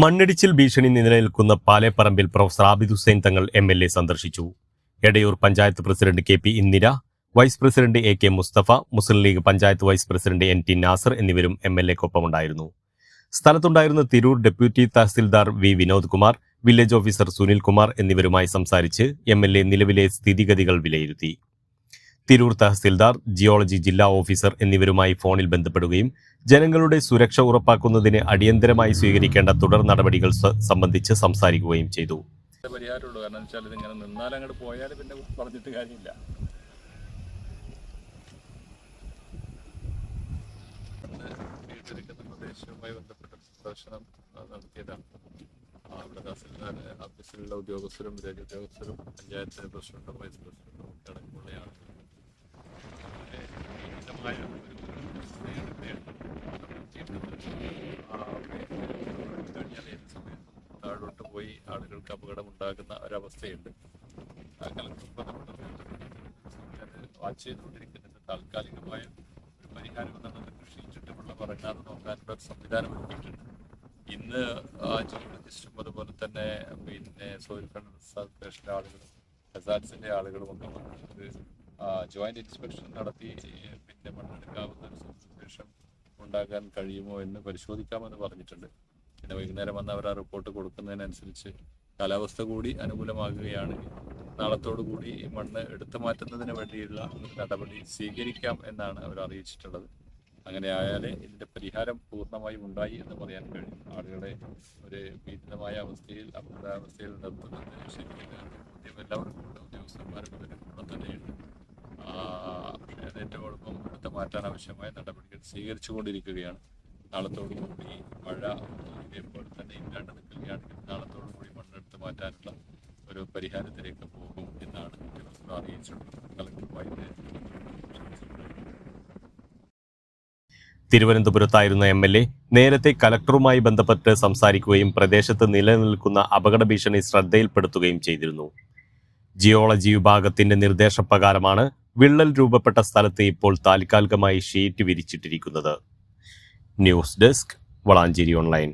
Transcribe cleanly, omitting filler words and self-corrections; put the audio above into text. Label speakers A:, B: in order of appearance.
A: മണ്ണിടിച്ചിൽ ഭീഷണി നിലനിൽക്കുന്ന പാലേപ്പറമ്പിൽ പ്രൊഫസർ ആബിദ് ഹുസൈൻ തങ്ങൾ എംഎൽഎ സന്ദർശിച്ചു. Edayur panchayat president K P. Indira, vice president A K. Mustafa, Muslim League panchayat vice president N T. Nasar എന്നിവരും എംഎൽഎക്കൊപ്പമുണ്ടായിരുന്നു. സ്ഥലത്തുണ്ടായിരുന്ന Tirur deputy tahsildar V. Vinod Kumar, village officer Sunil Kumar എന്നിവരുമായി സംസാരിച്ച് എംഎൽഎ നിലവിലെ സ്ഥിതിഗതികൾ വിലയിരുത്തി. തിരൂർ തഹസിൽദാർ, ജിയോളജി ജില്ലാ ഓഫീസർ എന്നിവരുമായി ഫോണിൽ ബന്ധപ്പെടുകയും ജനങ്ങളുടെ സുരക്ഷ ഉറപ്പാക്കുന്നതിന് അടിയന്തരമായി സ്വീകരിക്കേണ്ട തുടർ നടപടികൾ സംബന്ധിച്ച് സംസാരിക്കുകയും ചെയ്തു.
B: പരിഹാരമുള്ളൂ. കാരണം വെച്ചാൽ ഇതിങ്ങനെ നിന്നാൽ അങ്ങോട്ട് പോയാൽ പിന്നെ പറഞ്ഞിട്ട് കാര്യമില്ല. പ്രദേശവുമായി ബന്ധപ്പെട്ട സന്ദർശനം നടത്തിയതാണ്. അവിടെ തഹസിൽദാർ ഓഫീസിലുള്ള ഉദ്യോഗസ്ഥരും വില്ലേജ് ഉദ്യോഗസ്ഥരും പഞ്ചായത്ത് പ്രസിഡന്റും വൈസ് പ്രസിഡന്റും ഒക്കെ അടക്കമുള്ളയാണ്. താഴോട്ട് പോയി ആളുകൾക്ക് അപകടമുണ്ടാകുന്ന ഒരവസ്ഥയുണ്ട്. വാച്ച് ചെയ്തുകൊണ്ടിരിക്കുന്നത് താൽക്കാലികമായ ഒരു പരിഹാരം എന്നത് കൃഷിച്ചിട്ട് വെള്ളം ഇറങ്ങാതെ നോക്കാനുള്ള ഒരു സംവിധാനം ഒരുക്കിയിട്ടുണ്ട്. ഇന്ന് ജിയോളജിസ്റ്റും അതുപോലെ തന്നെ സോയിൽ കൺസർവേഷൻ്റെ ആളുകളും ഹസാർഡ്സിൻ്റെ ആളുകളും ഒക്കെ ഒരു ജോയിന്റ് ഇൻസ്പെക്ഷൻ നടത്തി മണ്ണെടുക്കാവുന്ന ഒരു സിറ്റുവേഷൻ ഉണ്ടാക്കാൻ കഴിയുമോ എന്ന് പരിശോധിക്കാമെന്ന് പറഞ്ഞിട്ടുണ്ട്. പിന്നെ വൈകുന്നേരം വന്ന് അവർ ആ റിപ്പോർട്ട് കൊടുക്കുന്നതിനനുസരിച്ച് കാലാവസ്ഥ കൂടി അനുകൂലമാകുകയാണെങ്കിൽ നാളത്തോടുകൂടി ഈ മണ്ണ് എടുത്തു മാറ്റുന്നതിന് വേണ്ടിയുള്ള നടപടി സ്വീകരിക്കാം എന്നാണ് അവർ അറിയിച്ചിട്ടുള്ളത്. അങ്ങനെ ആയാലേ ഇതിൻ്റെ പരിഹാരം പൂർണ്ണമായും ഉണ്ടായി എന്ന് പറയാൻ കഴിയും. ആളുകളെ ഒരു ഭീതിതമായ അവസ്ഥയിൽ അപകടാവസ്ഥയിൽ നിർത്തുന്നത് ശരിക്കും എല്ലാവർക്കും ഉദ്യോഗസ്ഥന്മാരുടെ കൂടെ തന്നെയുണ്ട്. പക്ഷേ അത് ഏറ്റവും എളുപ്പം എടുത്തു മാറ്റാൻ ആവശ്യമായ നടപടികൾ സ്വീകരിച്ചുകൊണ്ടിരിക്കുകയാണ്. നാളത്തോടുകൂടി മഴ ഇതേപോലെ തന്നെ ഇല്ലാണ്ട് നിൽക്കുകയാണെങ്കിൽ നാളത്തോടുകൂടി മണ്ണെടുത്ത് മാറ്റാനുള്ള ഒരു പരിഹാരത്തിലേക്ക് പോകും എന്നാണ് ഉദ്യോഗസ്ഥർ അറിയിച്ചിട്ടുള്ളത്. കളക്ടറുമായി
A: തിരുവനന്തപുരത്തായിരുന്ന എംഎൽഎ നേരത്തെ കലക്ടറുമായി ബന്ധപ്പെട്ട് സംസാരിക്കുകയും പ്രദേശത്ത് നിലനിൽക്കുന്ന അപകട ഭീഷണി ശ്രദ്ധയിൽപ്പെടുത്തുകയും ചെയ്തിരുന്നു. ജിയോളജി വിഭാഗത്തിന്റെ നിർദ്ദേശപ്രകാരമാണ് വിള്ളൽ രൂപപ്പെട്ട സ്ഥലത്ത് ഇപ്പോൾ താൽക്കാലികമായി ഷീറ്റ് വിരിച്ചിട്ടിരിക്കുന്നത്. News desk, Valanchery online.